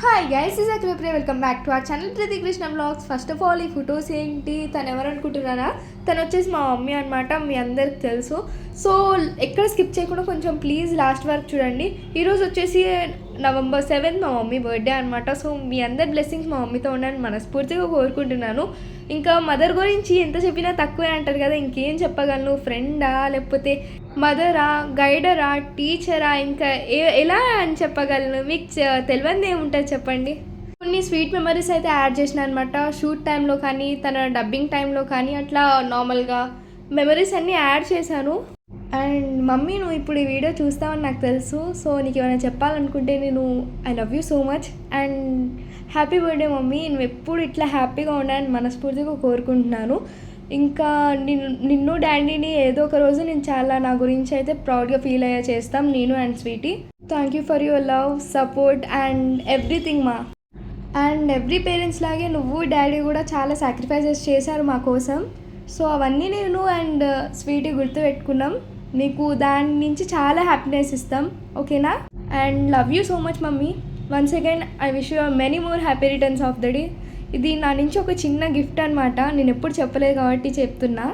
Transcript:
Hi guys, is అక్లప్రే. Welcome back to our channel Prathi Krishna vlogs. First of all ఈ photos ఏంటి, తను ఎవరు అనుకుంటున్నారా? తను వచ్చేసి మా మమ్మీ అనమాట. మీ అందరికి తెలుసు. సో ఎక్కడ స్కిప్ చేయకుండా కొంచెం ప్లీజ్ లాస్ట్ వరకు చూడండి. ఈరోజు వచ్చేసి November 7th మా మమ్మీ బర్త్డే అనమాట. సో మీ అందరి బ్లెస్సింగ్స్ మా మమ్మీతో ఉండాలని మనస్ఫూర్తిగా కోరుకుంటున్నాను. ఇంకా మదర్ గురించి ఎంత చెప్పినా తక్కువే అంటారు కదా, ఇంకేం చెప్పగలను? ఫ్రెండా, లేకపోతే మదరా, గైడరా, టీచరా, ఇంకా ఎలా అని చెప్పగలను? మీకు తెలియదు ఏముంటుంది చెప్పండి. కొన్ని స్వీట్ మెమరీస్ అయితే యాడ్ చేసిన అనమాట. షూట్ టైంలో కానీ, తన డబ్బింగ్ టైంలో కానీ, అట్లా నార్మల్గా మెమరీస్ అన్నీ యాడ్ చేశాను. అండ్ మమ్మీ, నువ్వు ఇప్పుడు ఈ వీడియో చూస్తావని నాకు తెలుసు. సో నీకు ఏమైనా చెప్పాలనుకుంటే నేను I love you so much and happy birthday mummy. నువ్వు ఎప్పుడు ఇట్లా హ్యాపీగా ఉండాలని మనస్ఫూర్తిగా కోరుకుంటున్నాను. ఇంకా నిన్ను డాడీని ఏదో ఒక రోజు నేను చాలా నా గురించి అయితే ప్రౌడ్గా ఫీల్ అయ్యే చేస్తాం, నేను and Sweety. Thank you for your love, support and everything మా. అండ్ ఎవ్రీ పేరెంట్స్ లాగే నువ్వు డాడీ కూడా చాలా సాక్రిఫైసెస్ చేశారు మా కోసం. సో అవన్నీ నేను అండ్ స్వీటీ గుర్తుపెట్టుకున్నాం. నీకు దాని నుంచి చాలా హ్యాపీనెస్ ఇస్తాం, ఓకేనా? And love you so much mummy. Once again I wish you many more happy returns of the day. ఇది నా నుంచి ఒక చిన్న గిఫ్ట్ అనమాట. నేను ఎప్పుడు చెప్పలేదు కాబట్టి చెప్తున్నా.